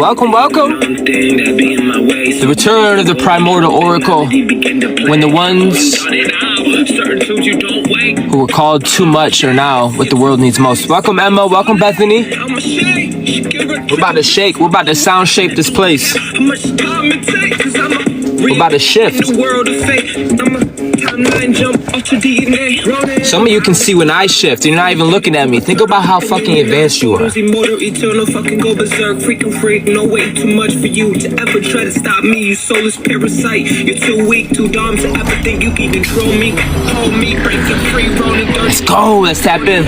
welcome, welcome. The return of the primordial oracle, when the ones who were called too much are now what the world needs most. Welcome, Emma, welcome, Bethany. We're about to shake, we're about to sound shape this place. We're about to shift. Some of you can see when I shift, you're not even looking at me. Think about how fucking advanced you are. No way too much for you to ever try to stop me. You soulless parasite. You're too weak, too dumb to ever think you can control me. Hold me, break the free rolling. Let's go, let's tap in.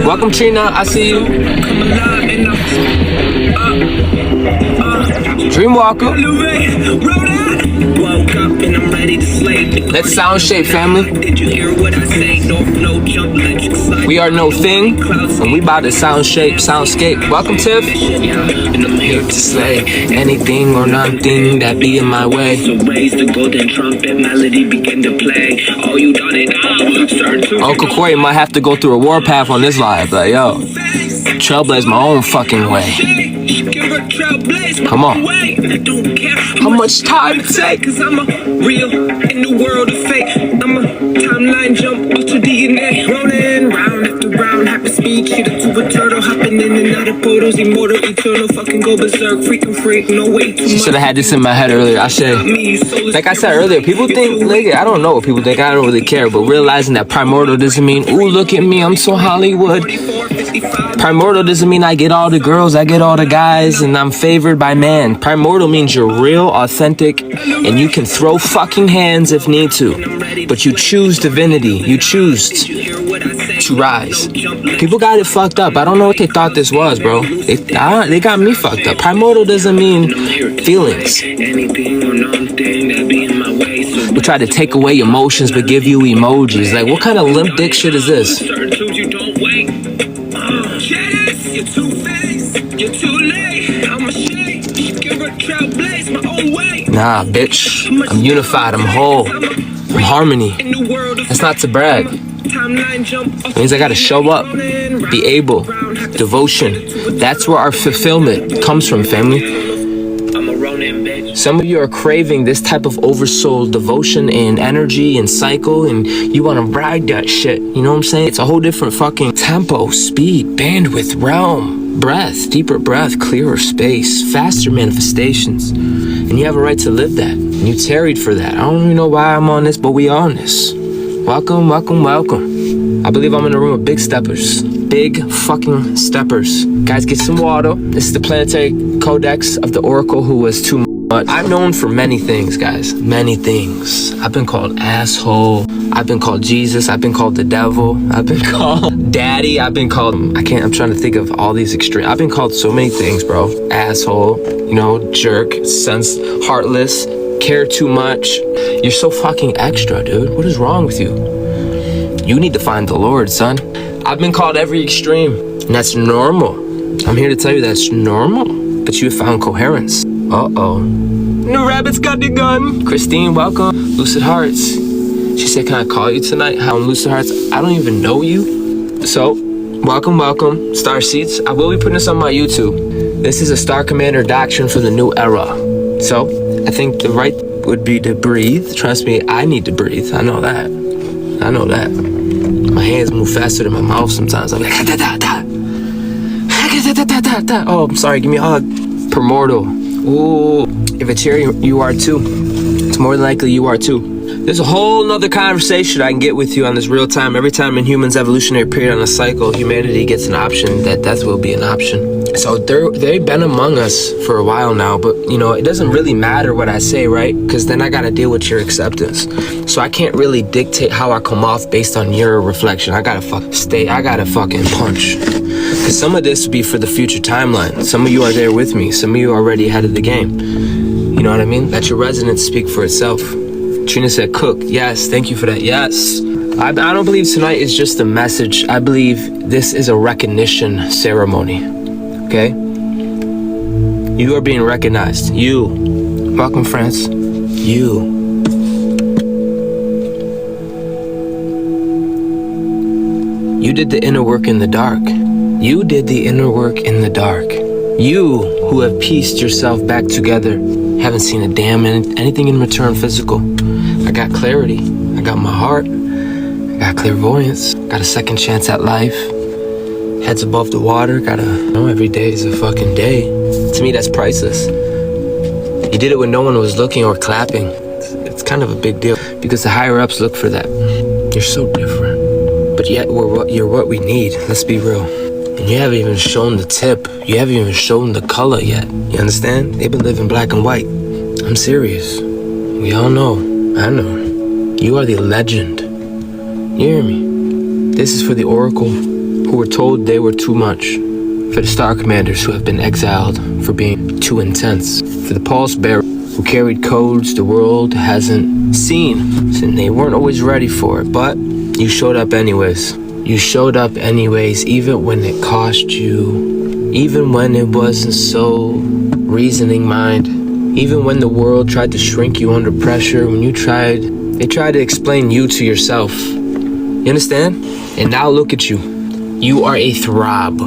Welcome, Trina, I see you. Dreamwalker. Woke up and I'm ready to slay. Let's sound shape, family. Did you hear what I say? No jump, electric slide. We are no thing, and we about to sound shape, soundscape. Welcome, Tiff. And I'm here To slay anything or nothing that be in my way. So raise the golden trumpet, melody begin to play. Oh, you done it now. Uncle Quay might have to go through a warpath on this live, but yo, trailblaze my own fucking way. Come on. How much time it take? Cause I'm a real in the world of fake. I'm a timeline jump up to DNA. Rolling round after round, happy speed, shit to a turtle, hopping in and out of portals, immortal, eternal, fucking go berserk, freaking freak, no way too much. Should have had this in my head earlier. I said, like I said earlier, people think, like, I don't know what people think, I don't really care, but realizing that primordial doesn't mean, ooh, look at me, I'm so Hollywood. Primordial doesn't mean I get all the girls, I get all the guys, and I'm favored by man. Primordial means you're real, authentic, and you can throw fucking hands if need to. But you choose divinity. You choose to rise. People got it fucked up. I don't know what they thought this was, bro. They got me fucked up. Primordial doesn't mean feelings. We try to take away emotions but give you emojis. Like, what kind of limp dick shit is this? You're two-faced, you're too late. I'm a shake, give a trailblaze my own way. Nah, bitch. I'm unified, I'm whole, I'm harmony. That's not to brag. It means I gotta show up, be able, devotion. That's where our fulfillment comes from, family. Some of you are craving this type of oversoul devotion and energy and cycle, and you want to ride that shit. You know what I'm saying? It's a whole different fucking tempo, speed, bandwidth, realm, breath, deeper breath, clearer space, faster manifestations. And you have a right to live that. And you tarried for that. I don't even know why I'm on this, but we on this. Welcome, welcome, welcome. I believe I'm in a room of big steppers. Big fucking steppers. Guys, get some water. This is the Planetary Codex of the Oracle who was too much. I'm known for many things, guys. Many things. I've been called asshole. I've been called Jesus. I've been called the devil. I've been called daddy. I've been called, I'm trying to think of all these extreme. I've been called so many things, bro. Asshole, you know, jerk, heartless, care too much. You're so fucking extra, dude. What is wrong with you? You need to find the Lord, son. I've been called every extreme, and that's normal. I'm here to tell you that's normal, but you have found coherence. Uh-oh. New Rabbit's got the gun. Christine, welcome. Lucid Hearts. She said, can I call you tonight? How in Lucid Hearts? I don't even know you. So, welcome, welcome. Star Seeds. I will be putting this on my YouTube. This is a StarCommander Doctrine for the new era. So, I think the right would be to breathe. Trust me, I need to breathe. I know that. I know that. My hands move faster than my mouth sometimes. I'm like, oh, I'm sorry, give me a hug. Primordial. Ooh, if it's here, you are too. It's more than likely you are too. There's a whole nother conversation I can get with you on this real time. Every time in humans' evolutionary period on a cycle, humanity gets an option, that death will be an option. So they've been among us for a while now, but you know, it doesn't really matter what I say, right? Because then I gotta deal with your acceptance. So I can't really dictate how I come off based on your reflection. I gotta fucking punch. Because some of this will be for the future timeline. Some of you are there with me. Some of you are already ahead of the game. You know what I mean? Let your resonance speak for itself. Trina said cook. Yes, thank you for that. Yes. I don't believe tonight is just a message. I believe this is a recognition ceremony. Okay? You are being recognized. You. Welcome, France. You. You did the inner work in the dark. You did the inner work in the dark. You who have pieced yourself back together. Haven't seen a damn anything in return physical. I got clarity. I got my heart. I got clairvoyance. Got a second chance at life. Heads above the water. Every day is a fucking day. To me, that's priceless. You did it when no one was looking or clapping. It's kind of a big deal because the higher ups look for that. You're so different, but yet you're what we need. Let's be real. And you haven't even shown the tip. You haven't even shown the color yet. You understand? They've been living black and white. I'm serious. We all know. I know. You are the legend. You hear me? This is for the Oracle who were told they were too much. For the Star Commanders who have been exiled for being too intense. For the Pulse Bearer who carried codes the world hasn't seen. And they weren't always ready for it, but you showed up anyways. You showed up anyways, even when it cost you. Even when it wasn't so reasoning mind. Even when the world tried to shrink you under pressure. When they tried to explain you to yourself. You understand? And now look at you. You are a throb.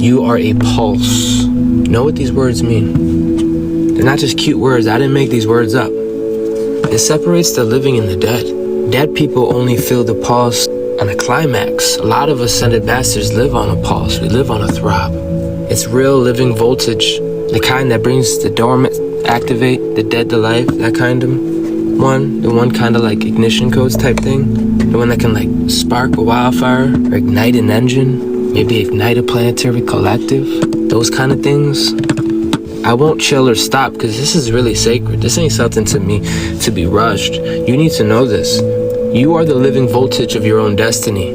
You are a pulse. Know what these words mean? They're not just cute words. I didn't make these words up. It separates the living and the dead. Dead people only feel the pulse on a climax. A lot of ascended masters live on a pulse. We live on a throb. It's real living voltage. The kind that brings the dormant, activate, the dead to life. That kind of one. The one kind of like ignition codes type thing. The one that can like spark a wildfire or ignite an engine. Maybe ignite a planetary collective. Those kind of things. I won't chill or stop because this is really sacred. This ain't something to me to be rushed. You need to know this. You are the living voltage of your own destiny.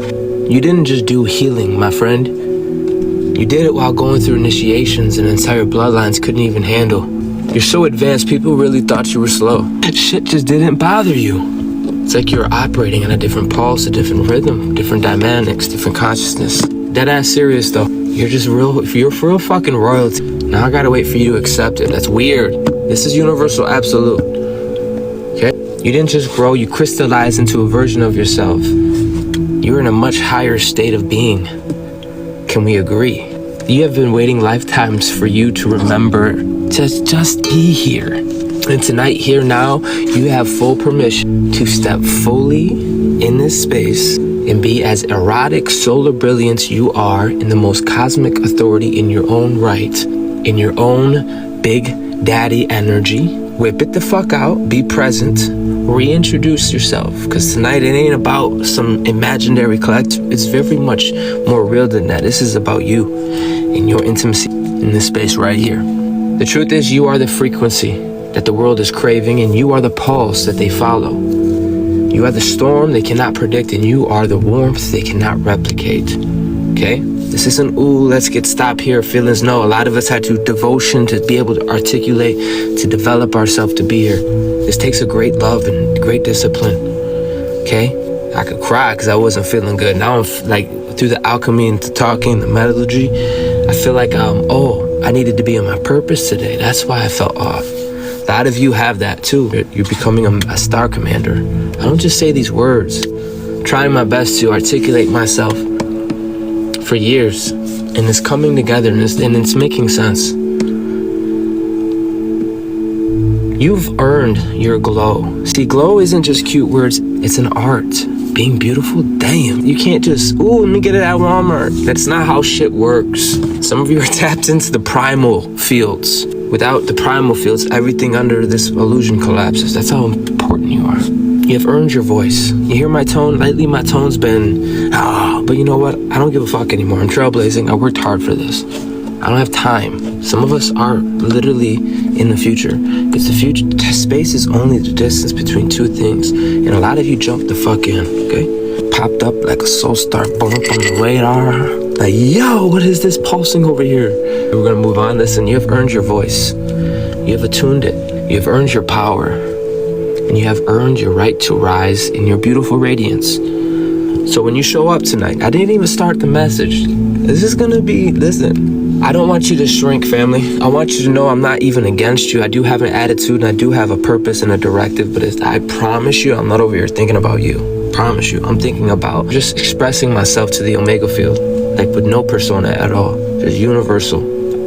You didn't just do healing, my friend. You did it while going through initiations and entire bloodlines couldn't even handle. You're so advanced, people really thought you were slow. Shit just didn't bother you. It's like you're operating in a different pulse, a different rhythm, different dynamics, different consciousness. Deadass serious though. You're just real, if you're for real fucking royalty. Now I gotta wait for you to accept it. That's weird. This is universal absolute. Okay? You didn't just grow, you crystallized into a version of yourself. You're in a much higher state of being. Can we agree? You have been waiting lifetimes for you to remember to just be here. And tonight, here now, you have full permission to step fully in this space and be as erotic solar brilliance you are in the most cosmic authority in your own right, in your own big daddy energy. Whip it the fuck out, be present, reintroduce yourself, because tonight it ain't about some imaginary collector. It's very much more real than that. This is about you and your intimacy in this space right here. The truth is, you are the frequency that the world is craving, and you are the pulse that they follow. You are the storm they cannot predict, and you are the warmth they cannot replicate. Okay? This isn't, ooh, let's get stopped here feelings. No, a lot of us had to devotion to be able to articulate, to develop ourselves to be here. This takes a great love and great discipline. Okay? I could cry because I wasn't feeling good. Now I'm like, through the alchemy and the talking, the metallurgy, I feel like, I needed to be in my purpose today. That's why I felt off. A lot of you have that too. You're becoming a star commander. I don't just say these words. I'm trying my best to articulate myself for years, and it's coming together, and it's making sense. You've earned your glow. See, glow isn't just cute words, it's an art. Being beautiful, damn. You can't just, ooh, let me get it at Walmart. That's not how shit works. Some of you are tapped into the primal fields. Without the primal fields, everything under this illusion collapses. That's how important you are. You have earned your voice. You hear my tone? Lately, my tone's been, but you know what? I don't give a fuck anymore. I'm trailblazing. I worked hard for this. I don't have time. Some of us are literally in the future. Because the future, space is only the distance between two things. And a lot of you jumped the fuck in, okay? Popped up like a soul star bump on the radar. Like, yo, what is this pulsing over here? We're gonna move on. Listen, you have earned your voice. You have attuned it. You have earned your power. And you have earned your right to rise in your beautiful radiance. So when you show up tonight, I didn't even start the message. This is gonna be, listen, I don't want you to shrink, family. I want you to know I'm not even against you. I do have an attitude and I do have a purpose and a directive, but I promise you, I'm not over here thinking about you. Promise you, I'm thinking about just expressing myself to the Omega field, like with no persona at all, just universal,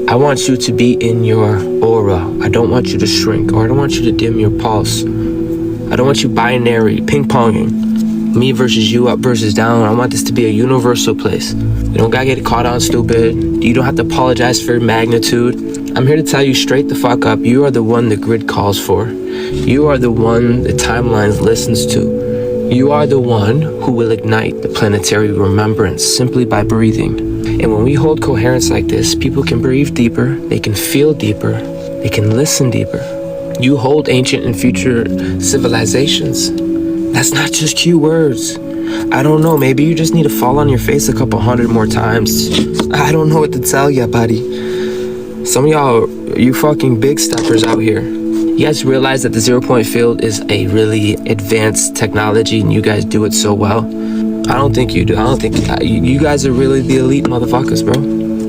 I want you to be in your aura. I don't want you to shrink, or I don't want you to dim your pulse. I don't want you binary, ping-ponging. Me versus you, up versus down. I want this to be a universal place. You don't gotta get caught on stupid. You don't have to apologize for your magnitude. I'm here to tell you straight the fuck up. You are the one the grid calls for. You are the one the timelines listens to. You are the one who will ignite the planetary remembrance simply by breathing. And when we hold coherence like this, people can breathe deeper, they can feel deeper, they can listen deeper. You hold ancient and future civilizations. That's not just cute words. I don't know, maybe you just need to fall on your face a couple hundred more times. I don't know what to tell ya, buddy. Some of y'all, you fucking big steppers out here. You guys realize that the 0-point field is a really advanced technology and you guys do it so well? I don't think you do. I don't think you guys are really the elite motherfuckers, bro.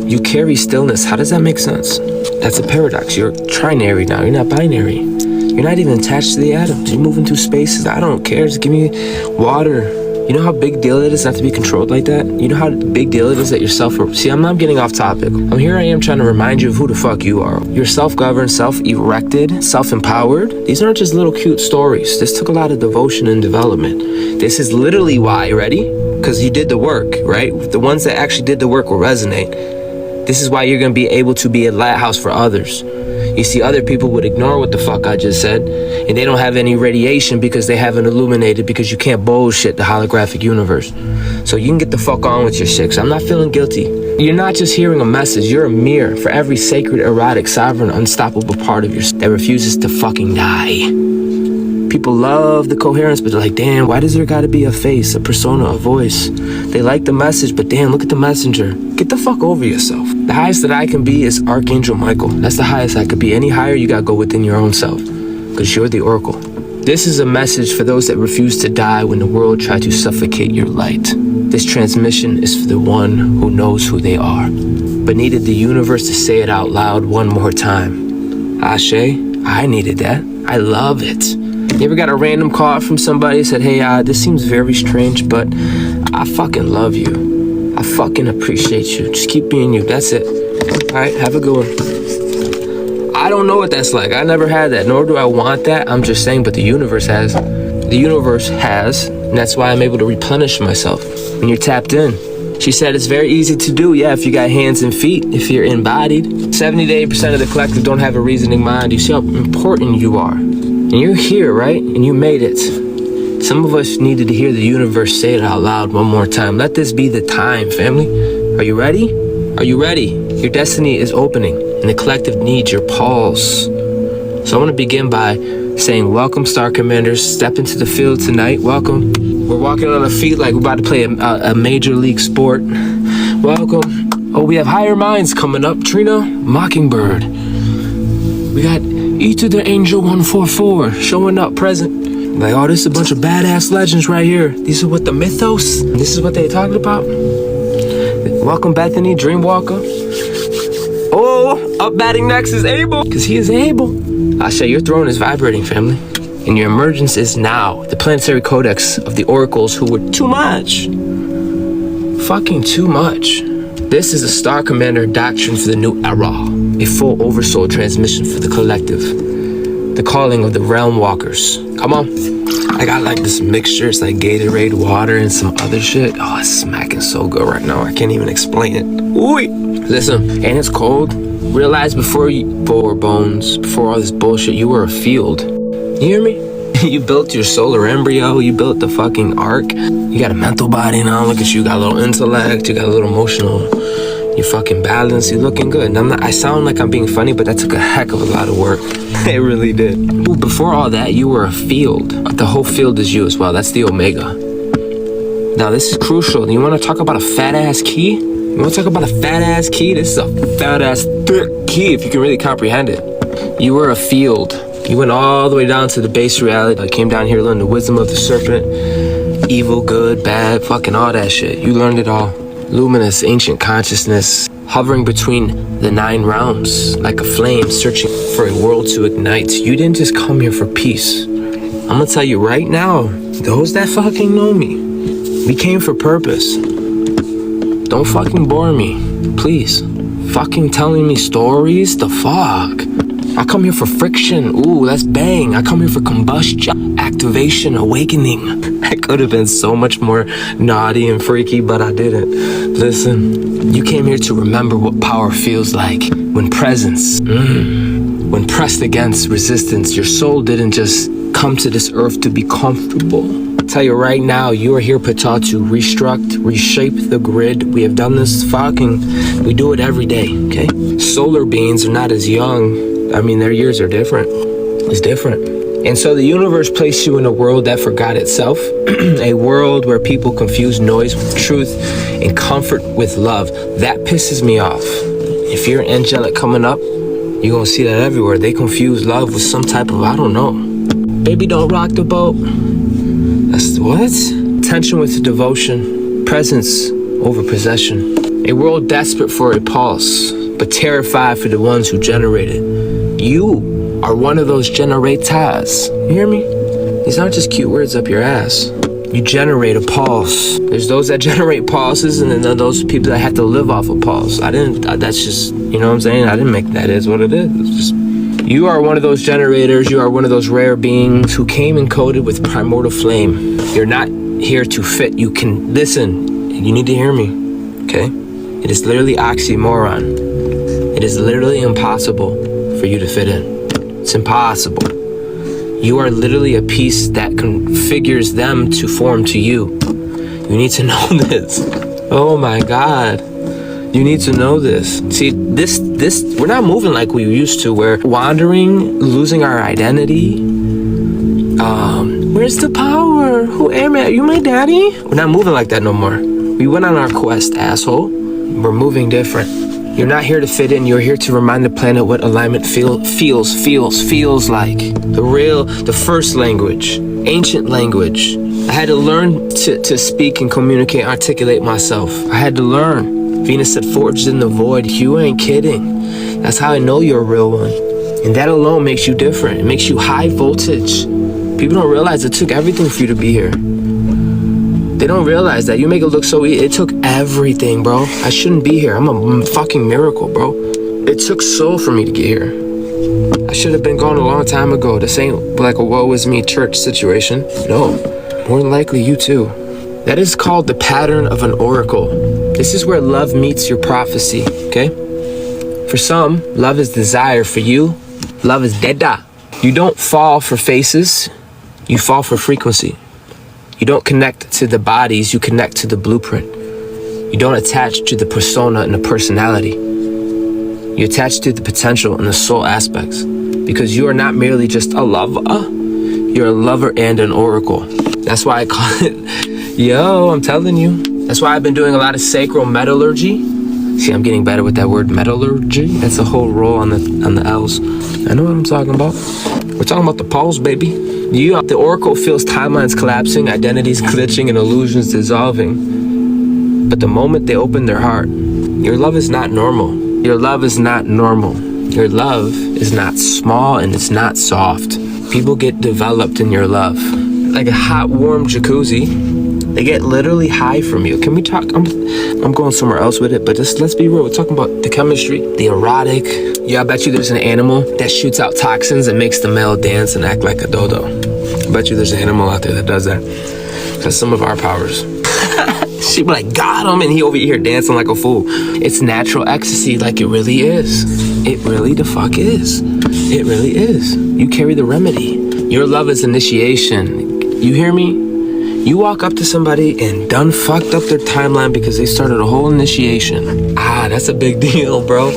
You carry stillness. How does that make sense? That's a paradox. You're trinary now. You're not binary. You're not even attached to the atoms. You're moving through spaces. I don't care. Just give me water. You know how big deal it is not to be controlled like that? You know how big deal it is that you're See, I'm not getting off topic. Here I am trying to remind you of who the fuck you are. You're self-governed, self-erected, self-empowered. These aren't just little cute stories. This took a lot of devotion and development. This is literally why, ready? Because you did the work, right? The ones that actually did the work will resonate. This is why you're going to be able to be a lighthouse for others. You see, other people would ignore what the fuck I just said, and they don't have any radiation because they haven't illuminated, because you can't bullshit the holographic universe. So you can get the fuck on with your shit. I'm not feeling guilty. You're not just hearing a message, you're a mirror for every sacred, erotic, sovereign, unstoppable part of yourself that refuses to fucking die. People love the coherence, but they're like, damn, why does there gotta be a face, a persona, a voice? They like the message, but damn, look at the messenger. Get the fuck over yourself. The highest that I can be is Archangel Michael. That's the highest I could be. Any higher, you gotta go within your own self, because you're the oracle. This is a message for those that refuse to die when the world tried to suffocate your light. This transmission is for the one who knows who they are, but needed the universe to say it out loud one more time. Ashe, I needed that. I love it. You ever got a random call from somebody, said, hey, this seems very strange, but I fucking love you. I fucking appreciate you. Just keep being you. That's it. All right, have a good one. I don't know what that's like. I never had that, nor do I want that. I'm just saying, but the universe has. The universe has, and that's why I'm able to replenish myself when you're tapped in. She said it's very easy to do, yeah, if you got hands and feet, if you're embodied. 70 to 80% of the collective don't have a reasoning mind. You see how important you are. And you're here, right? And you made it. Some of us needed to hear the universe say it out loud one more time. Let this be the time, family. Are you ready? Are you ready? Your destiny is opening, and the collective needs your pulse. So I want to begin by saying, welcome, Star Commanders. Step into the field tonight. Welcome. We're walking on our feet like we're about to play a major league sport. Welcome. Oh, we have higher minds coming up. Trina, Mockingbird. We got E to the Angel 144 showing up present. Like, oh, this is a bunch of badass legends right here. These are what the mythos. This is what they talking about. Welcome, Bethany, Dreamwalker. Oh, up batting next is Abel, because he is able. Ashe, your throne is vibrating, family. And your emergence is now. The planetary codex of the oracles who were too much. Fucking too much. This is the StarCommander Doctrine for the new era. A full oversoul transmission for the collective. The calling of the realm walkers. Come on. I got like this mixture. It's like Gatorade, water, and some other shit. Oh, it's smacking so good right now. I can't even explain it. Ooh. Listen, and it's cold. Realize before bones, before all this bullshit, you were a field. You hear me? You built your solar embryo. You built the fucking ark. You got a mental body now. Look at you. You got a little intellect. You got a little emotional. You fucking balance. You're looking good. And I sound like I'm being funny, but that took a heck of a lot of work. It really did. Ooh, before all that, you were a field. The whole field is you as well. That's the Omega. Now, this is crucial. You want to talk about a fat-ass key? You want to talk about a fat-ass key? This is a fat-ass thick key, if you can really comprehend it. You were a field. You went all the way down to the base reality. I came down here, learned the wisdom of the serpent. Evil, good, bad, fucking all that shit. You learned it all. Luminous, ancient consciousness, hovering between the 9 realms, like a flame searching for a world to ignite. You didn't just come here for peace. I'm gonna tell you right now, those that fucking know me, we came for purpose. Don't fucking bore me, please. fucking telling me stories? The fuck? I come here for friction. Ooh, that's bang. I come here for combustion, activation, awakening. I could have been so much more naughty and freaky, but I didn't. Listen, you came here to remember what power feels like when presence, when pressed against resistance. Your soul didn't just come to this earth to be comfortable. I tell you right now, you are here, Pata, to restruct, reshape the grid. We have done this we do it every day, okay? Solar beings are not as young. I mean, their years are different. It's different. And so the universe placed you in a world that forgot itself, a world where people confuse noise with truth and comfort with love. That pisses me off. If you're an angelic coming up, you're gonna see that everywhere. They confuse love with some type of, I don't know. Baby, don't rock the boat. That's what? Tension with devotion, presence over possession. A world desperate for a pulse, but terrified for the ones who generate it. You are one of those generators. You hear me? These aren't just cute words up your ass. You generate a pulse. There's those that generate pulses, and then those people that have to live off a pulse. That's just, you know what I'm saying? I didn't make that is what it is. It's just, you are one of those generators. You are one of those rare beings who came encoded with primordial flame. You're not here to fit. You can listen. You need to hear me, okay? It is literally oxymoron. It is literally impossible for you to fit in. It's impossible. You are literally a piece that configures them to form to you. You need to know this. Oh my God. You need to know this. See, we're not moving like we used to. We're wandering, losing our identity. Where's the power? Who am I? Are you my daddy? We're not moving like that no more. We went on our quest, asshole. We're moving different. You're not here to fit in. You're here to remind the planet what alignment feels like. The first language, ancient language. I had to learn to speak and communicate, articulate myself. I had to learn. Venus said, forged in the void. You ain't kidding. That's how I know you're a real one. And that alone makes you different. It makes you high voltage. People don't realize it took everything for you to be here. They don't realize that. You make it look so easy. It took everything, bro. I shouldn't be here. I'm a fucking miracle, bro. It took so for me to get here. I should have been gone a long time ago. This ain't like a woe is me church situation. No, more than likely you too. That is called the pattern of an oracle. This is where love meets your prophecy, okay? For some, love is desire. For you, love is deda. You don't fall for faces. You fall for frequency. You don't connect to the bodies, you connect to the blueprint. You don't attach to the persona and the personality. You attach to the potential and the soul aspects. Because you are not merely just a lover, you're a lover and an oracle. That's why I call it, yo, I'm telling you. That's why I've been doing a lot of sacral metallurgy. See, I'm getting better with that word metallurgy. That's a whole roll on the L's. I know what I'm talking about. We're talking about the pulse, baby. The oracle feels timelines collapsing, identities glitching, and illusions dissolving. But the moment they open their heart, your love is not normal. Your love is not normal. Your love is not small and it's not soft. People get developed in your love. Like a hot, warm jacuzzi. They get literally high from you. Can we talk? I'm going somewhere else with it, but let's be real. We're talking about the chemistry, the erotic. Yeah, I bet you there's an animal that shoots out toxins and makes the male dance and act like a dodo. I bet you there's an animal out there that does that. That's some of our powers. She be like, got him, and he over here dancing like a fool. It's natural ecstasy like it really is. It really the fuck is. It really is. You carry the remedy. Your love is initiation. You hear me? You walk up to somebody and done fucked up their timeline because they started a whole initiation. That's a big deal, bro.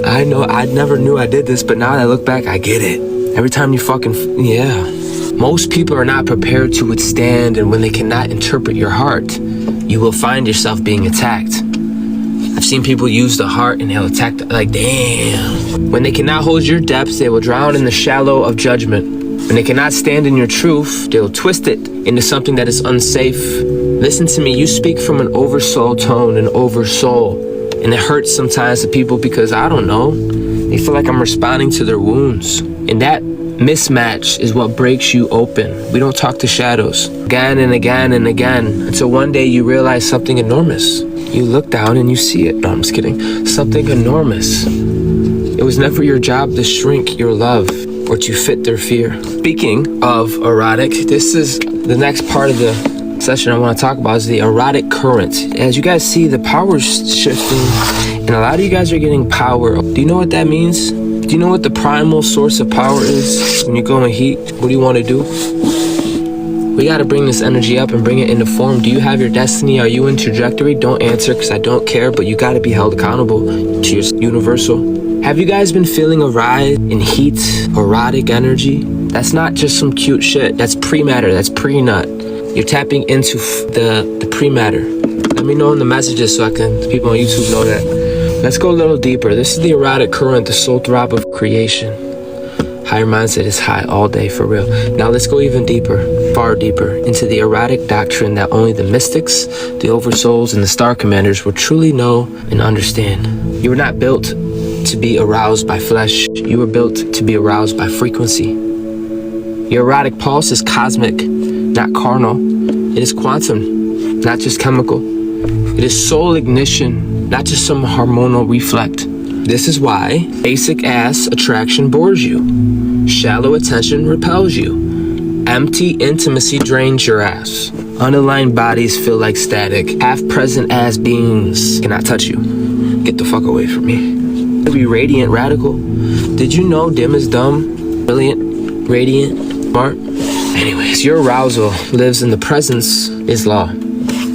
I know, I never knew I did this, but now that I look back, I get it. Every time you yeah. Most people are not prepared to withstand, and when they cannot interpret your heart, you will find yourself being attacked. I've seen people use the heart and they'll attack, like, damn. When they cannot hold your depths, they will drown in the shallow of judgment. When they cannot stand in your truth, they'll twist it into something that is unsafe. Listen to me, you speak from an oversoul tone, an oversoul. And it hurts sometimes to people because, I don't know, they feel like I'm responding to their wounds. And that Mismatch is what breaks you open. We don't talk to shadows again and again and again until one day you realize something enormous. You look down and you see it. No, I'm just kidding. Something enormous. It was never your job to shrink your love or to fit their fear. Speaking of erotic, this is the next part of the session I want to talk about is the erotic current. As you guys see, the power's shifting and a lot of you guys are getting power. Do you know what that means? Do you know what the primal source of power is? When you go in heat, what do you want to do? We got to bring this energy up and bring it into form. Do you have your destiny? Are you in trajectory? Don't answer because I don't care, but you got to be held accountable to your universal. Have you guys been feeling a rise in heat, erotic energy? That's not just some cute shit. That's pre-matter. That's pre-nut. You're tapping into the pre-matter. Let me know in the messages so people on YouTube know that. Let's go a little deeper. This is the erotic current, the soul throb of creation. Higher mindset is high all day, for real. Now let's go even deeper, far deeper, into the erotic doctrine that only the mystics, the oversouls, and the star commanders will truly know and understand. You were not built to be aroused by flesh. You were built to be aroused by frequency. Your erotic pulse is cosmic, not carnal. It is quantum, not just chemical. It is soul ignition, not just some hormonal reflect. This is why basic ass attraction bores you. Shallow attention repels you. Empty intimacy drains your ass. Unaligned bodies feel like static. Half-present ass beings cannot touch you. Get the fuck away from me. Be radiant, radical. Did you know dim is dumb? Brilliant, radiant, smart? Anyways, your arousal lives in the presence is law.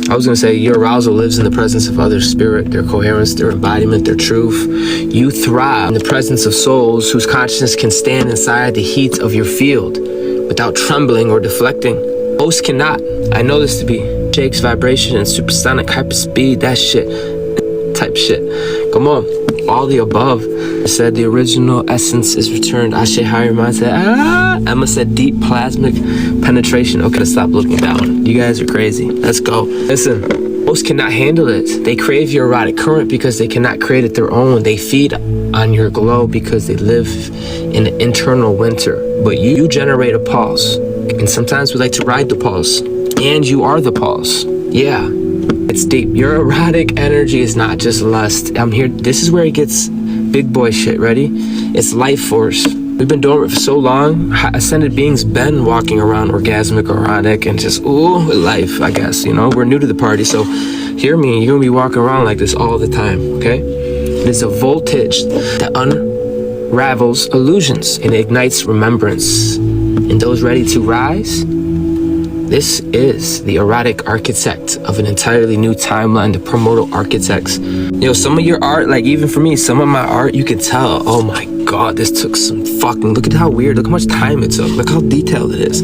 I was going to say your arousal lives in the presence of others' spirit, their coherence, their embodiment, their truth. You thrive in the presence of souls whose consciousness can stand inside the heat of your field without trembling or deflecting. Most cannot. I know this to be. Shakes, vibration, and supersonic hyperspeed, that shit. Type shit. Come on. All the above. I said the original essence is returned. Ashe higher mindset. Emma said deep plasmic penetration. Okay, stop looking down. You guys are crazy. Let's go. Listen, most cannot handle it. They crave your erotic current because they cannot create it their own. They feed on your glow because they live in an internal winter. But you generate a pulse. And sometimes we like to ride the pulse. And you are the pulse. Yeah. It's deep. Your erotic energy is not just lust. I'm here. This is where it gets big boy shit. Ready? It's life force. We've been doing it for so long. Ascended beings been walking around orgasmic, erotic, and just ooh, life, I guess. You know, we're new to the party, so hear me. You're gonna be walking around like this all the time. Okay? It is a voltage that unravels illusions and ignites remembrance. And those ready to rise. This is the erotic architect of an entirely new timeline, the primordial architects. Yo, some of your art, like even for me, some of my art, you can tell, oh my God, this took some fucking, look at how weird, look how much time it took, look how detailed it is.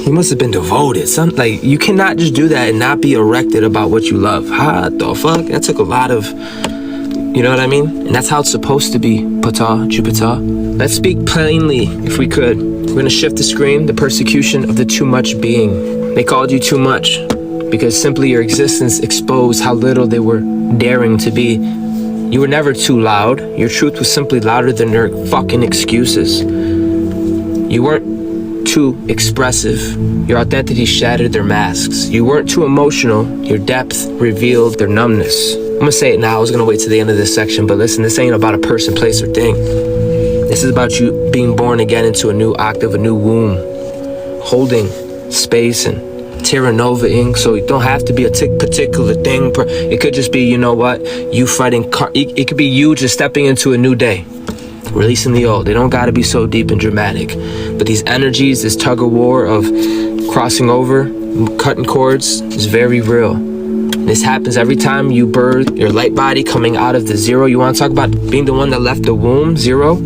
He must have been devoted. Like, you cannot just do that and not be erected about what you love. How the fuck? That took a lot of, you know what I mean? And that's how it's supposed to be, Ptah, Jupiter. Let's speak plainly, if we could. We're gonna shift the screen, the persecution of the too much being. They called you too much because simply your existence exposed how little they were daring to be. You were never too loud. Your truth was simply louder than their fucking excuses. You weren't too expressive. Your authenticity shattered their masks. You weren't too emotional. Your depth revealed their numbness. I'm gonna say it now. I was gonna wait to the end of this section, but listen, this ain't about a person, place, or thing. This is about you being born again into a new octave, a new womb, holding space and Terra Nova-ing, so it don't have to be a particular thing. It could just be, you know what, you fighting, it could be you just stepping into a new day, releasing the old. They don't gotta be so deep and dramatic. But these energies, this tug of war of crossing over, cutting cords, is very real. This happens every time you birth your light body coming out of the zero. You wanna talk about being the one that left the womb, zero?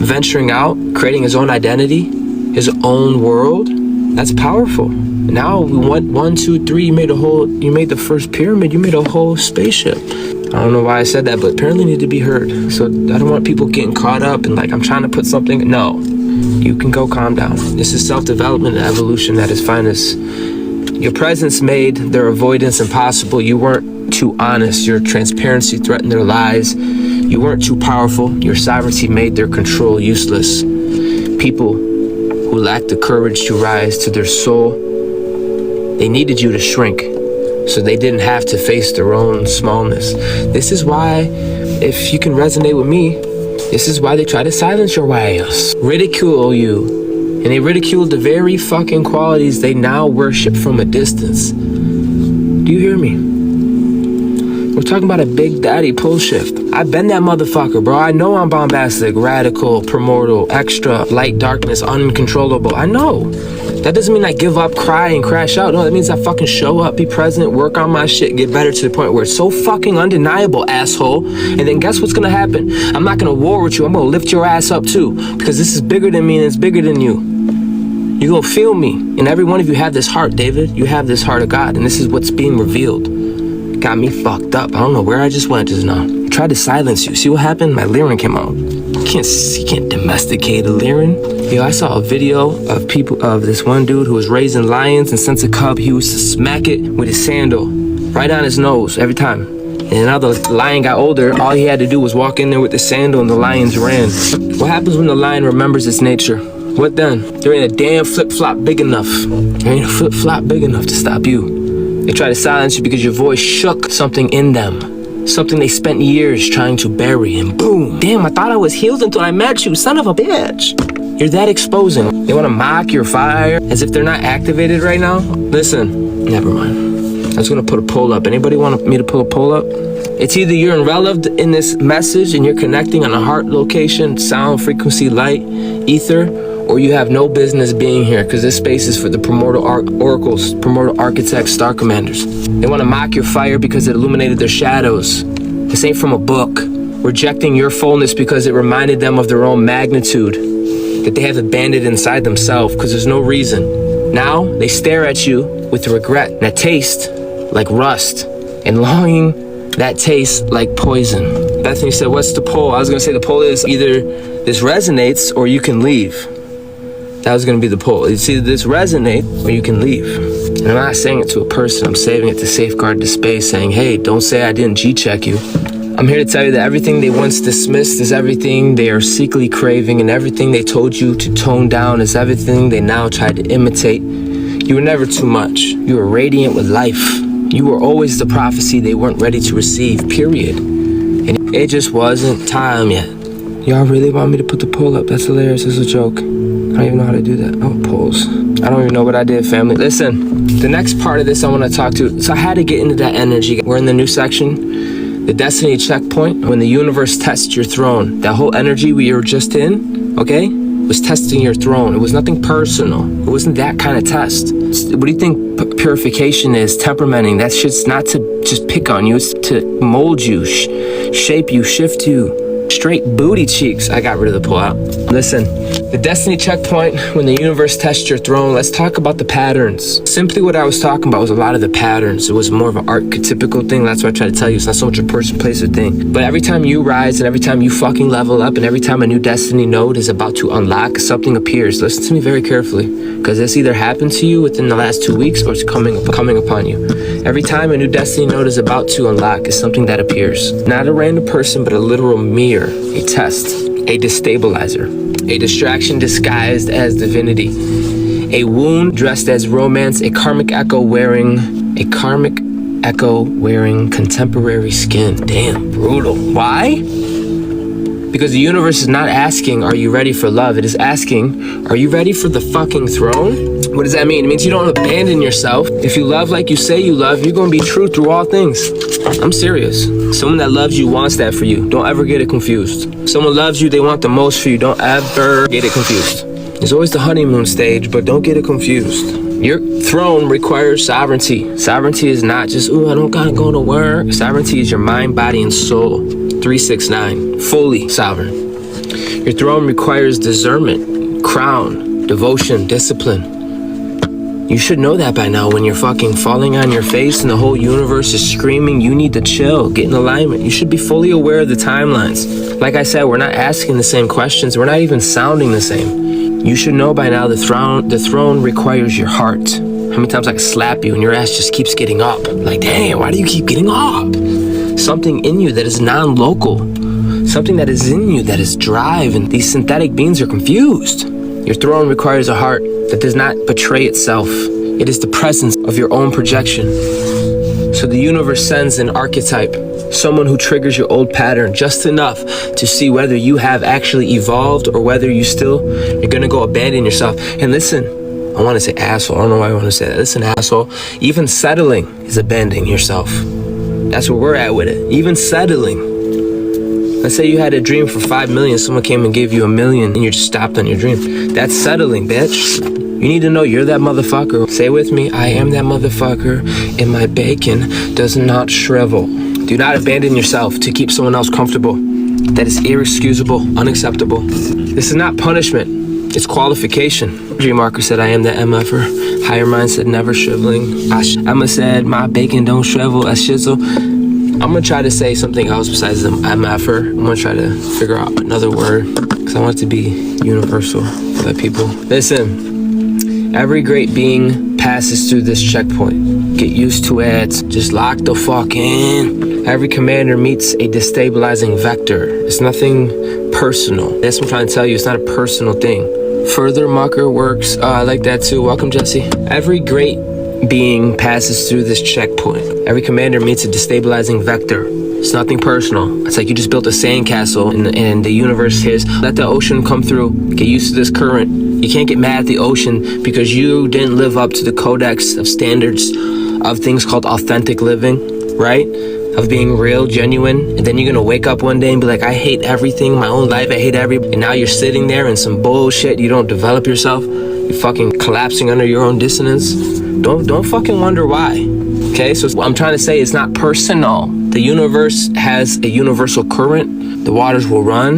Venturing out, creating his own identity, his own world. That's powerful. Now we want 1, 2, 3. You made the first pyramid. You made a whole spaceship. I don't know why I said that, but apparently need to be heard. So I don't want people getting caught up and like I'm trying to put something. No, you can go calm down. This is self-development and evolution at its finest. Your presence made their avoidance impossible. You weren't too honest. Your transparency threatened their lies. You weren't too powerful. Your sovereignty made their control useless. people who lacked the courage to rise to their soul, they needed you to shrink so they didn't have to face their own smallness. This is why, if you can resonate with me, this is why they try to silence your ways, ridicule you, and they ridicule the very fucking qualities they now worship from a distance. Do you hear me? We're talking about a big daddy pull shift. I've been that motherfucker, bro. I know I'm bombastic, radical, primordial, extra, light, darkness, uncontrollable. I know. That doesn't mean I give up, cry, and crash out. No, that means I fucking show up, be present, work on my shit, get better to the point where it's so fucking undeniable, asshole. And then guess what's gonna happen? I'm not gonna war with you. I'm gonna lift your ass up too, because this is bigger than me and it's bigger than you. You're gonna feel me. And every one of you have this heart, David. You have this heart of God, and this is what's being revealed. Got me fucked up. I don't know where I just went just now. I tried to silence you. See what happened? My lyrin came out. You can't domesticate a lyrin. Yo, I saw a video of this one dude who was raising lions, and since a cub, he used to smack it with his sandal right on his nose every time. And now the lion got older, all he had to do was walk in there with the sandal and the lions ran. What happens when the lion remembers its nature? What then? There ain't a damn flip-flop big enough. There ain't a flip-flop big enough to stop you. They try to silence you because your voice shook something in them. Something they spent years trying to bury, and boom. Damn, I thought I was healed until I met you, son of a bitch. You're that exposing. They want to mock your fire as if they're not activated right now. Listen, never mind. I was going to put a poll up. Anybody want me to pull a poll up? It's either you're enveloped in this message and you're connecting on a heart location, sound, frequency, light, ether, or you have no business being here, because this space is for the primordial oracles, primordial architects, star commanders. They want to mock your fire because it illuminated their shadows. This ain't from a book. Rejecting your fullness because it reminded them of their own magnitude that they have abandoned inside themselves, because there's no reason. Now they stare at you with regret that tastes like rust, and longing that tastes like poison. Bethany said, what's the poll? I was going to say the poll is either this resonates or you can leave. That was going to be the poll. It's either this resonate or you can leave. And I'm not saying it to a person. I'm saving it to safeguard the space, saying, hey, don't say I didn't G-check you. I'm here to tell you that everything they once dismissed is everything they are secretly craving, and everything they told you to tone down is everything they now try to imitate. You were never too much. You were radiant with life. You were always the prophecy they weren't ready to receive, period. And it just wasn't time yet. Y'all really want me to put the poll up? That's hilarious. It's a joke. I don't even know how to do that. Oh, polls. I don't even know what I did, family. Listen, the next part of this I want to talk to. So I had to get into that energy. We're in the new section, the destiny checkpoint, when the universe tests your throne. That whole energy we were just in, okay, was testing your throne. It was nothing personal. It wasn't that kind of test. What do you think purification is? Temperamenting. That shit's not to just pick on you. It's to mold you, shape you, shift you. Straight booty cheeks. I got rid of the pull-out. Listen, the destiny checkpoint, when the universe tests your throne, let's talk about the patterns. Simply what I was talking about was a lot of the patterns. It was more of an archetypical thing. That's what I try to tell you. It's not so much a person, place, or thing. But every time you rise and every time you fucking level up and every time a new destiny node is about to unlock, something appears. Listen to me very carefully, because this either happened to you within the last 2 weeks or it's coming upon you. Every time a new destiny node is about to unlock is something that appears. Not a random person, but a literal mirror, a test, a destabilizer, a distraction disguised as divinity, a wound dressed as romance, a karmic echo wearing contemporary skin. Damn, brutal. Why? Because the universe is not asking, are you ready for love? It is asking, are you ready for the fucking throne? What does that mean? It means you don't abandon yourself. If you love like you say you love, you're going to be true through all things. I'm serious. Someone that loves you wants that for you. Don't ever get it confused. Someone loves you, they want the most for you. Don't ever get it confused. There's always the honeymoon stage, but don't get it confused. Your throne requires sovereignty. Sovereignty is not just, ooh, I don't gotta go to work. Sovereignty is your mind, body, and soul. 369, fully sovereign. Your throne requires discernment, crown, devotion, discipline. You should know that by now when you're fucking falling on your face and the whole universe is screaming, you need to chill, get in alignment. You should be fully aware of the timelines. Like I said, we're not asking the same questions. We're not even sounding the same. You should know by now the throne requires your heart. How many times I can slap you and your ass just keeps getting up? Like, damn, why do you keep getting up? Something in you that is non-local. Something that is in you that is drive, and these synthetic beings are confused. Your throne requires a heart that does not betray itself. It is the presence of your own projection. So the universe sends an archetype, someone who triggers your old pattern just enough to see whether you have actually evolved or whether you're gonna go abandon yourself. And listen, I wanna say asshole, I don't know why I wanna say that. Listen, asshole, even settling is abandoning yourself. That's where we're at with it. Even settling. Let's say you had a dream for 5 million, someone came and gave you 1 million and you just stopped on your dream. That's settling, bitch. You need to know you're that motherfucker. Say with me, I am that motherfucker and my bacon does not shrivel. Do not abandon yourself to keep someone else comfortable. That is irexcusable, unacceptable. This is not punishment, it's qualification. Dream Marker said, I am that MFer. Higher Mind said, never shriveling. Emma said, my bacon don't shrivel, a shizzle. I'm gonna try to say something else besides the MFer. I'm gonna try to figure out another word because I want it to be universal for the people. Listen, every great being passes through this checkpoint. Get used to it. Just lock the fuck in. Every commander meets a destabilizing vector. It's nothing personal. That's what I'm trying to tell you. It's not a personal thing. Further Mucker works. I like that too. Welcome, Jesse. Every great being passes through this checkpoint. Every commander meets a destabilizing vector. It's nothing personal. It's like you just built a sandcastle and the universe hits. Let the ocean come through. Get used to this current. You can't get mad at the ocean because you didn't live up to the codex of standards of things called authentic living, right? Of being real, genuine. And then you're gonna wake up one day and be like, I hate everything, my own life, I hate everybody. And now you're sitting there in some bullshit. You don't develop yourself. You're fucking collapsing under your own dissonance. Don't fucking wonder why. Okay, so what I'm trying to say is not personal. The universe has a universal current. The waters will run.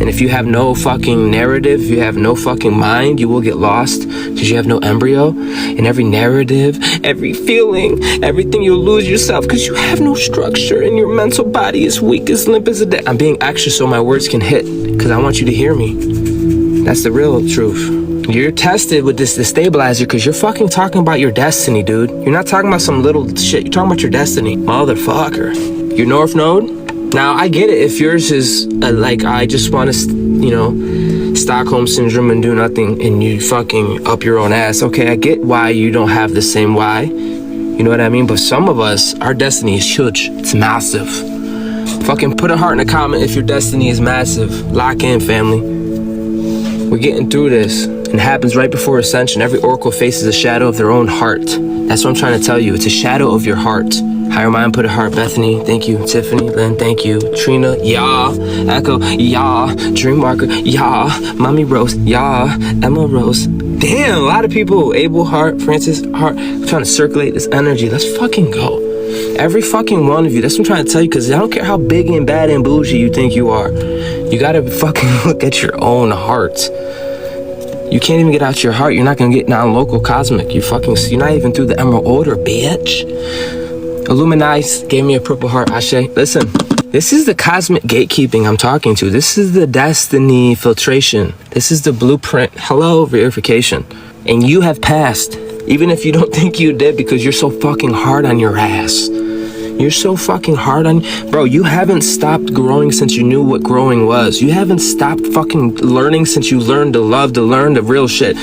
And if you have no fucking narrative, if you have no fucking mind, you will get lost because you have no embryo. And every narrative, every feeling, everything, you'll lose yourself because you have no structure and your mental body is weak, as limp as a dead. I'm being extra so my words can hit because I want you to hear me. That's the real truth. You're tested with this destabilizer because you're fucking talking about your destiny, dude. You're not talking about some little shit. You're talking about your destiny. Motherfucker. Your North Node? Now, I get it if yours is like, I just want to, Stockholm Syndrome and do nothing and you fucking up your own ass. Okay, I get why you don't have the same why. You know what I mean? But some of us, our destiny is huge. It's massive. Fucking put a heart in a comment if your destiny is massive. Lock in, family. We're getting through this. And it happens right before ascension. Every oracle faces a shadow of their own heart. That's what I'm trying to tell you. It's a shadow of your heart. Higher Mind put a heart. Bethany, thank you. Tiffany, Lynn, thank you. Trina, yeah. Echo, yeah. Dream Marker, yeah. Mommy Rose, yeah. Emma Rose. Damn, a lot of people. Abel, Heart, Francis, Heart. I'm trying to circulate this energy. Let's fucking go. Every fucking one of you. That's what I'm trying to tell you, because I don't care how big and bad and bougie you think you are. You gotta fucking look at your own heart. You can't even get out your heart. You're not gonna get non-local cosmic. You're not even through the emerald order, bitch. Illuminize gave me a purple heart. Ashe. Listen, this is the cosmic gatekeeping I'm talking to. This is the destiny filtration. This is the blueprint. Hello, verification. And you have passed, even if you don't think you did, because you're so fucking hard on your ass. You're so fucking hard on... Bro, you haven't stopped growing since you knew what growing was. You haven't stopped fucking learning since you learned to love, to learn the real shit.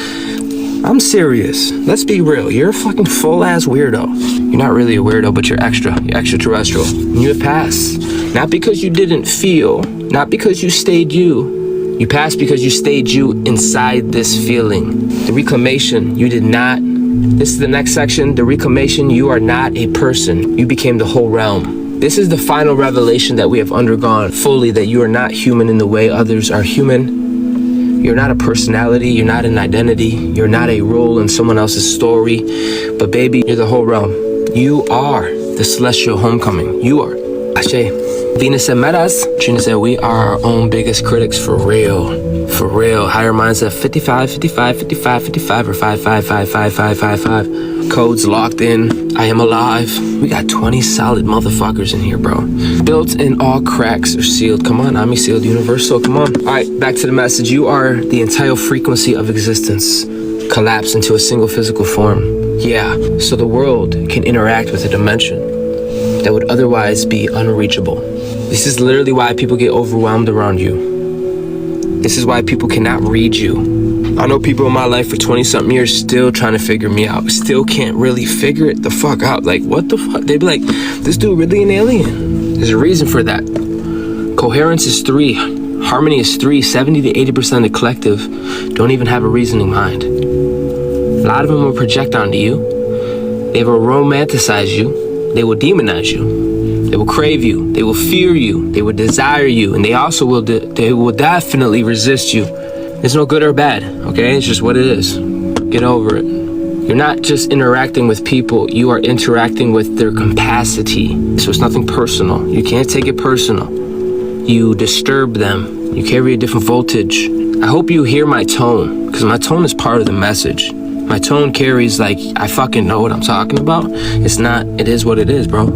I'm serious. Let's be real. You're a fucking full-ass weirdo. You're not really a weirdo, but you're extra. You're extraterrestrial. And you have passed. Not because you didn't feel. Not because you stayed you. You passed because you stayed you inside this feeling. The reclamation, you did not... This is the next section. The reclamation, you are not a person. You became the whole realm. This is the final revelation that we have undergone fully, that you are not human in the way others are human. You're not a personality. You're not an identity. You're not a role in someone else's story. But baby, you're the whole realm. You are the celestial homecoming. You are. Ashe. Venus said, met us. Trina said, we are our own biggest critics for real. For real. Higher Mind said 55, 55, 55, 55, or 55, 55, 55, 55. Codes locked in. I am alive. We got 20 solid motherfuckers in here, bro. Built in, all cracks are sealed. Come on, Ami sealed universal. Come on. All right, back to the message. You are the entire frequency of existence collapsed into a single physical form. Yeah, so the world can interact with a dimension that would otherwise be unreachable. This is literally why people get overwhelmed around you. This is why people cannot read you. I know people in my life for 20-something years still trying to figure me out. Still can't really figure it the fuck out. Like, what the fuck? They be like, this dude really an alien. There's a reason for that. Coherence is 3. Harmony is 3. 70 to 80% of the collective don't even have a reasoning mind. A lot of them will project onto you. They will romanticize you. They will demonize you. They will crave you. They will fear you. They will desire you. And they also will, they will definitely resist you. It's no good or bad, okay? It's just what it is. Get over it. You're not just interacting with people. You are interacting with their capacity. So it's nothing personal. You can't take it personal. You disturb them. You carry a different voltage. I hope you hear my tone, because my tone is part of the message. My tone carries like, I fucking know what I'm talking about. It's not, it is what it is, bro.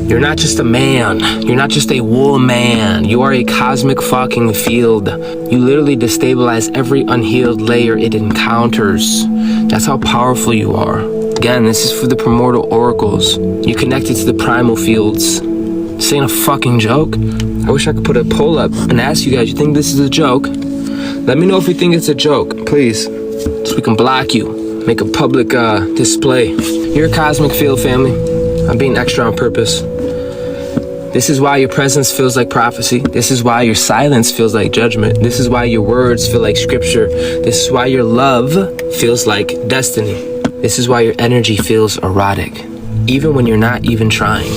You're not just a man. You're not just a woman. You are a cosmic fucking field. You literally destabilize every unhealed layer it encounters. That's how powerful you are. Again, this is for the primordial oracles. You connected to the primal fields. This ain't a fucking joke. I wish I could put a poll up and ask you guys, you think this is a joke? Let me know if you think it's a joke, please. So we can block you. Make a public display. You're a cosmic field, family. I'm being extra on purpose. This is why your presence feels like prophecy. This is why your silence feels like judgment. This is why your words feel like scripture. This is why your love feels like destiny. This is why your energy feels erotic, even when you're not even trying.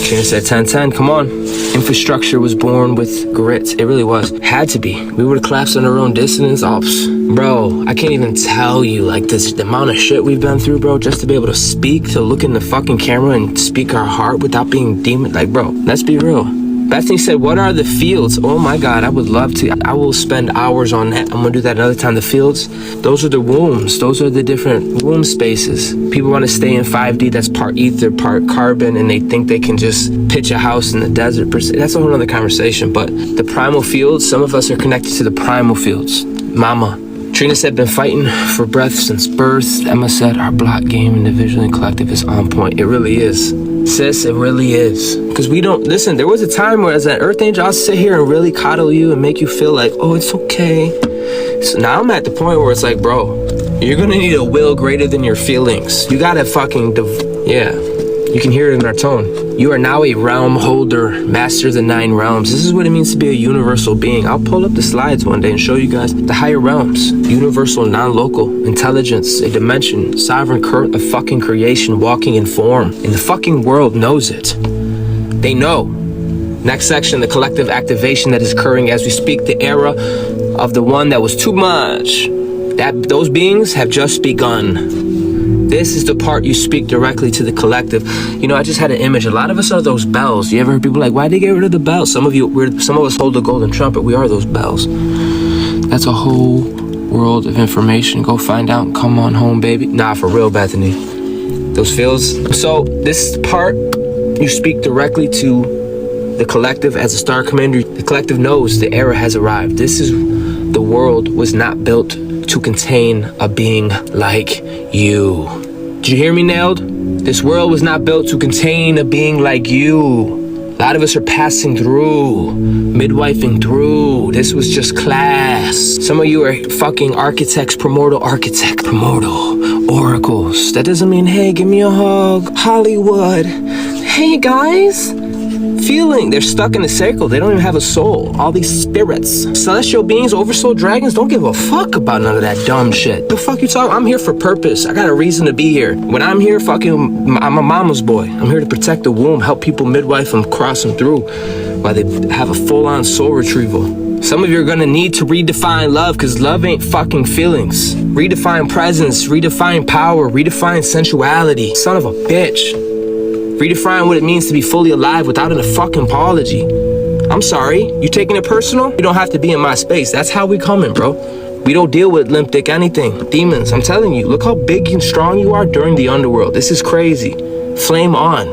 Trina said 10-10, come on. Infrastructure was born with grit. It really was. Had to be. We would have collapsed on our own dissonance. Oh, bro, I can't even tell you, like, the amount of shit we've been through, bro, just to be able to speak, to look in the fucking camera and speak our heart without being demon. Like, bro, let's be real. Bethany said, what are the fields? Oh my God, I would love to. I will spend hours on that. I'm gonna do that another time. The fields, those are the wombs. Those are the different womb spaces. People want to stay in 5D, that's part ether, part carbon, and they think they can just pitch a house in the desert. That's a whole other conversation. But the primal fields, some of us are connected to the primal fields. Mama. Trina said, been fighting for breath since birth. Emma said, our block game individually and collective is on point. It really is. Sis, it really is. Because we don't, listen, there was a time where as an earth angel, I'll sit here and really coddle you and make you feel like, oh, it's okay. So now I'm at the point where it's like, bro, you're going to need a will greater than your feelings. You got to fucking, yeah. You can hear it in our tone. You are now a realm holder, master of the 9 realms. This is what it means to be a universal being. I'll pull up the slides one day and show you guys the higher realms. Universal, non-local, intelligence, a dimension, sovereign current of fucking creation, walking in form. And the fucking world knows it. They know. Next section, the collective activation that is occurring as we speak, the era of the one that was too much. Those beings have just begun. This is the part you speak directly to the collective. You know, I just had an image. A lot of us are those bells. You ever heard people like, why'd they get rid of the bells? Some of us hold the golden trumpet. We are those bells. That's a whole world of information. Go find out and come on home, baby. Nah, for real, Bethany. Those feels. So this part, you speak directly to the collective as a star commander. The collective knows the era has arrived. The world was not built to contain a being like you. Did you hear me, Nailed? This world was not built to contain a being like you. A lot of us are passing through, midwifing through. This was just class. Some of you are fucking architects, primordial oracles. That doesn't mean, hey, give me a hug, Hollywood. Hey, guys. Feeling they're stuck in a circle. They don't even have a soul. All these spirits, celestial beings, oversoul dragons don't give a fuck about none of that dumb shit. The fuck you talking? I'm here for purpose. I got a reason to be here. When I'm here, fucking, I'm a mama's boy. I'm here to protect the womb, help people midwife them, cross them through while they have a full-on soul retrieval. Some of you are gonna need to redefine love, because love ain't fucking feelings. Redefine presence, redefine power, redefine sensuality. Son of a bitch. Redefine what it means to be fully alive without a fucking apology. I'm sorry, you taking it personal? You don't have to be in my space. That's how we coming, bro. We don't deal with limp dick anything. Demons, I'm telling you, look how big and strong you are during the underworld. This is crazy. Flame on.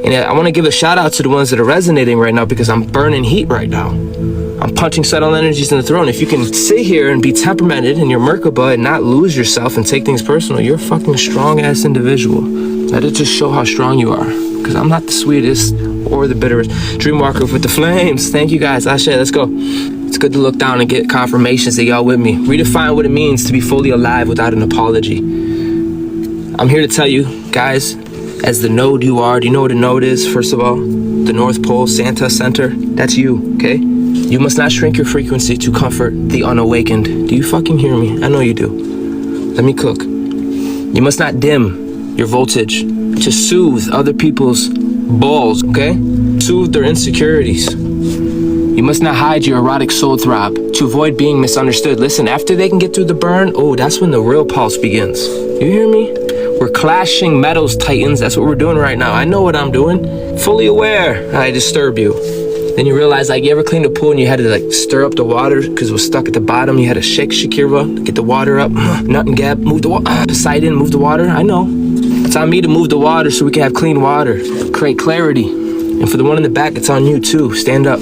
And I want to give a shout out to the ones that are resonating right now, because I'm burning heat right now. I'm punching subtle energies in the throat. If you can sit here and be temperamented in your Merkaba and not lose yourself and take things personal, you're a fucking strong ass individual. Let it just show how strong you are. Because I'm not the sweetest or the bitterest. Dreamwalker with the flames. Thank you guys. Ashe, let's go. It's good to look down and get confirmations that y'all with me. Redefine what it means to be fully alive without an apology. I'm here to tell you, guys, as the node you are, do you know what a node is, first of all? The North Pole, Santa Center, that's you, okay? You must not shrink your frequency to comfort the unawakened. Do you fucking hear me? I know you do. Let me cook. You must not dim your voltage to soothe other people's balls, okay? Soothe their insecurities. You must not hide your erotic soul throb to avoid being misunderstood. Listen, after they can get through the burn, oh, that's when the real pulse begins. You hear me? We're clashing metals, titans. That's what we're doing right now. I know what I'm doing. Fully aware I disturb you. Then you realize, like, you ever cleaned a pool and you had to, like, stir up the water because it was stuck at the bottom? You had to shake Shakira, get the water up. Nut and Gab, move the water. Poseidon, move the water. I know. It's on me to move the water so we can have clean water. Create clarity. And for the one in the back, it's on you, too. Stand up.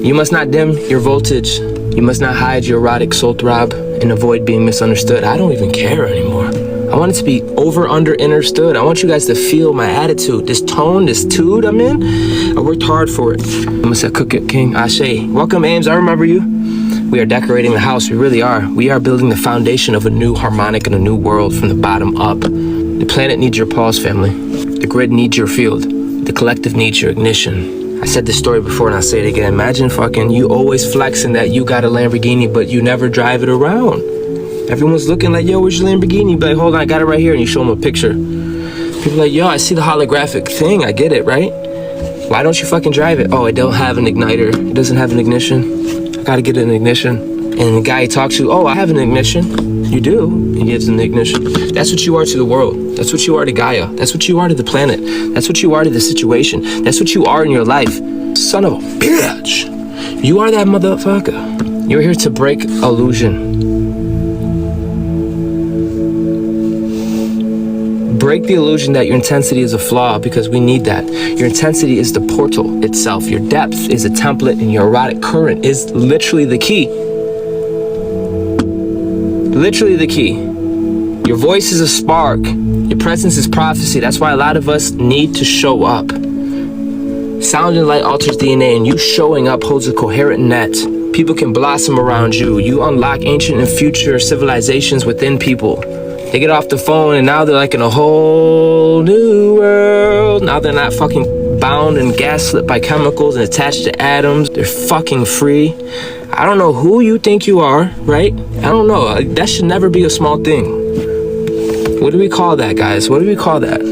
You must not dim your voltage. You must not hide your erotic soul throb and avoid being misunderstood. I don't even care anymore. I want it to be over, under, understood. I want you guys to feel my attitude, this tone, this tude I'm in. I worked hard for it. I'm gonna say, cook it, King Ashe. Welcome, Ames, I remember you. We are decorating the house, we really are. We are building the foundation of a new harmonic and a new world from the bottom up. The planet needs your pulse, family. The grid needs your field. The collective needs your ignition. I said this story before and I'll say it again. Imagine fucking you always flexing that you got a Lamborghini, but you never drive it around. Everyone's looking like, yo, where's your Lamborghini? You be like, hold on, I got it right here. And you show them a picture. People are like, yo, I see the holographic thing. I get it, right? Why don't you fucking drive it? Oh, it don't have an igniter. It doesn't have an ignition. I gotta get an ignition. And the guy talks to, oh, I have an ignition. You do. He gives an ignition. That's what you are to the world. That's what you are to Gaia. That's what you are to the planet. That's what you are to the situation. That's what you are in your life. Son of a bitch. You are that motherfucker. You're here to break illusion. Break the illusion that your intensity is a flaw, because we need that. Your intensity is the portal itself. Your depth is a template, and your erotic current is literally the key. Literally the key. Your voice is a spark. Your presence is prophecy. That's why a lot of us need to show up. Sound and light alters DNA, and you showing up holds a coherent net. People can blossom around you. You unlock ancient and future civilizations within people. They get off the phone and now they're like in a whole new world. Now they're not fucking bound and gaslit by chemicals and attached to atoms. They're fucking free. I don't know who you think you are, right? I don't know. That should never be a small thing. What do we call that, guys? What do we call that?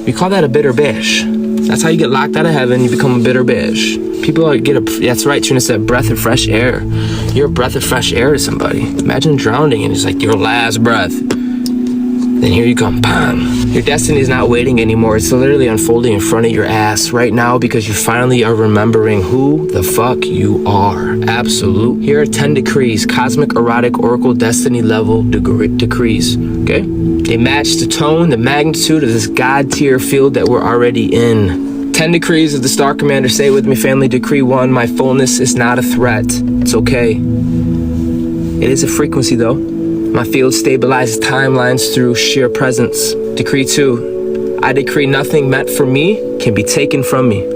We call that a bitter bitch. That's how you get locked out of heaven. You become a bitter bitch. People that's right, Trina said, breath of fresh air. You're a breath of fresh air to somebody. Imagine drowning and it's like your last breath. Then here you come, bam. Your destiny is not waiting anymore. It's literally unfolding in front of your ass right now, because you finally are remembering who the fuck you are. Absolute. Here are 10 decrees, cosmic, erotic, oracle, destiny level decrees, okay? They match the tone, the magnitude of this God tier field that we're already in. 10 decrees of the Star Commander. Say it with me, family. Decree 1, my fullness is not a threat. It's okay. It is a frequency, though. My field stabilizes timelines through sheer presence. Decree 2, I decree nothing meant for me can be taken from me.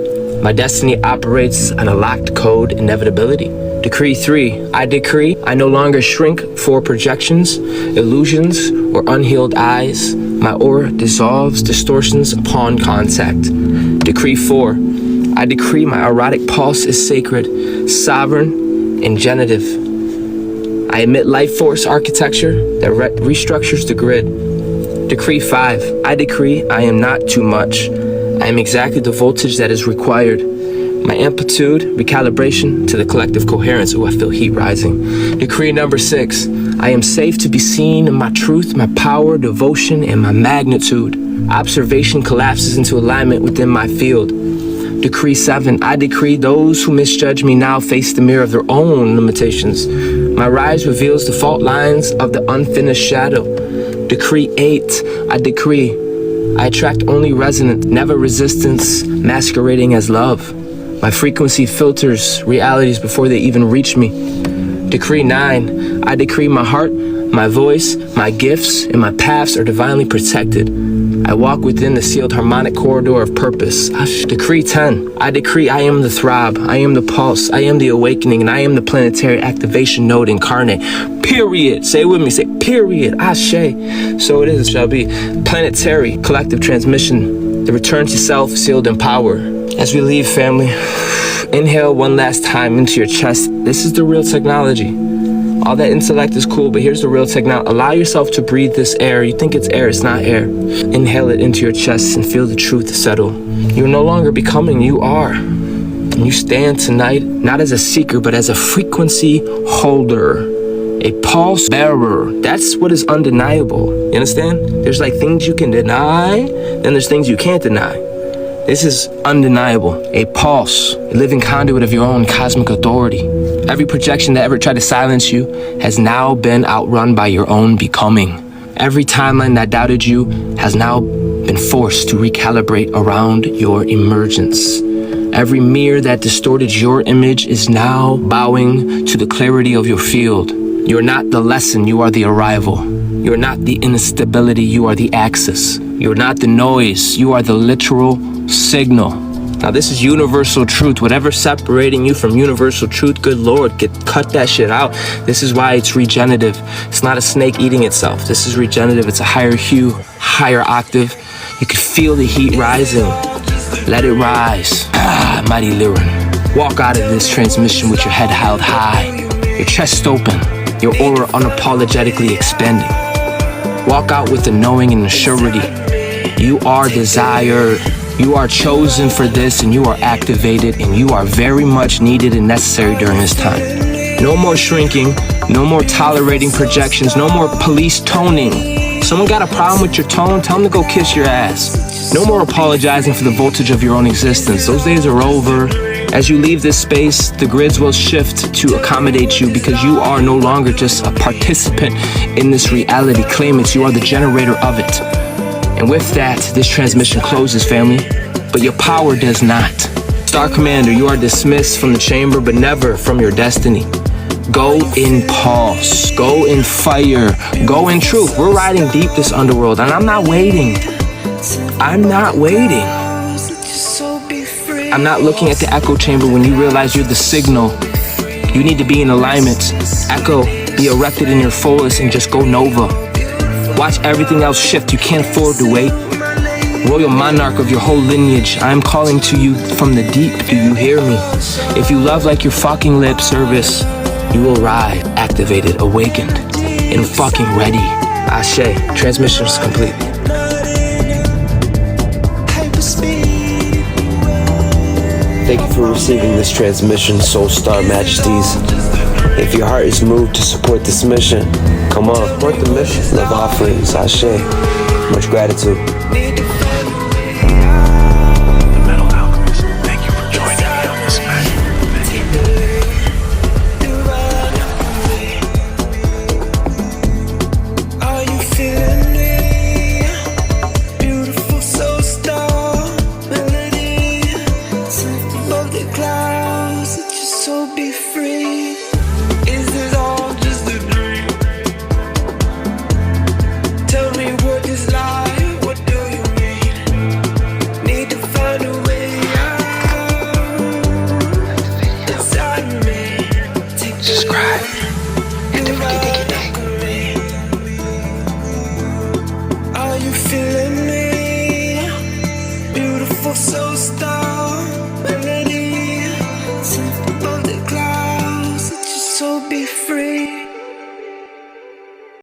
My destiny operates on a locked code inevitability. Decree 3, I decree I no longer shrink for projections, illusions, or unhealed eyes. My aura dissolves distortions upon contact. Decree 4, I decree my erotic pulse is sacred, sovereign, and genitive. I emit life force architecture that restructures the grid. Decree 5, I decree I am not too much. I am exactly the voltage that is required. My amplitude, recalibration to the collective coherence. Oh, I feel heat rising. Decree number 6, I am safe to be seen in my truth, my power, devotion, and my magnitude. Observation collapses into alignment within my field. Decree 7, I decree those who misjudge me now face the mirror of their own limitations. My rise reveals the fault lines of the unfinished shadow. Decree 8, I decree I attract only resonance, never resistance, masquerading as love. My frequency filters realities before they even reach me. Decree 9. I decree my heart, my voice, my gifts, and my paths are divinely protected. I walk within the sealed harmonic corridor of purpose. Decree 10. I decree I am the throb, I am the pulse, I am the awakening, and I am the planetary activation node incarnate. Period. Say it with me. Say period. Ashe. So it is, it shall be. Planetary collective transmission. The return to self sealed in power. As we leave, family, inhale one last time into your chest. This is the real technology. All that intellect is cool, but here's the real technology. Allow yourself to breathe this air. You think it's air, it's not air. Inhale it into your chest and feel the truth settle. You're no longer becoming, you are. And you stand tonight, not as a seeker, but as a frequency holder. A pulse bearer. That's what is undeniable. You understand? There's like things you can deny, then there's things you can't deny. This is undeniable. A pulse, a living conduit of your own cosmic authority. Every projection that ever tried to silence you has now been outrun by your own becoming. Every timeline that doubted you has now been forced to recalibrate around your emergence. Every mirror that distorted your image is now bowing to the clarity of your field. You're not the lesson, you are the arrival. You're not the instability, you are the axis. You're not the noise, you are the literal signal. Now this is universal truth. Whatever's separating you from universal truth, good Lord, cut that shit out. This is why it's regenerative. It's not a snake eating itself. This is regenerative. It's a higher hue, higher octave. You can feel the heat rising. Let it rise. Mighty Lyran. Walk out of this transmission with your head held high, your chest open, your aura unapologetically expanding. Walk out with the knowing and the surety. You are desired. You are chosen for this, and you are activated, and you are very much needed and necessary during this time. No more shrinking, no more tolerating projections, no more police toning. Someone got a problem with your tone, tell them to go kiss your ass. No more apologizing for the voltage of your own existence. Those days are over. As you leave this space, the grids will shift to accommodate you because you are no longer just a participant in this reality. Claim it, you are the generator of it. And with that, this transmission closes, family, but your power does not. StarCommander, you are dismissed from the chamber, but never from your destiny. Go in pulse, go in fire, go in truth. We're riding deep this underworld, and I'm not waiting. I'm not waiting. I'm not looking at the echo chamber when you realize you're the signal. You need to be in alignment. Echo, be erected in your fullest and just go nova. Watch everything else shift. You can't afford to wait. Royal monarch of your whole lineage, I am calling to you from the deep. Do you hear me? If you love like your fucking lip service, you will ride, activated, awakened, and fucking ready. Ashe. Transmission is complete. Thank you for receiving this transmission, Soul Star Majesties. If your heart is moved to support this mission, come on, support the mission. Love offerings, Ashe. Much gratitude.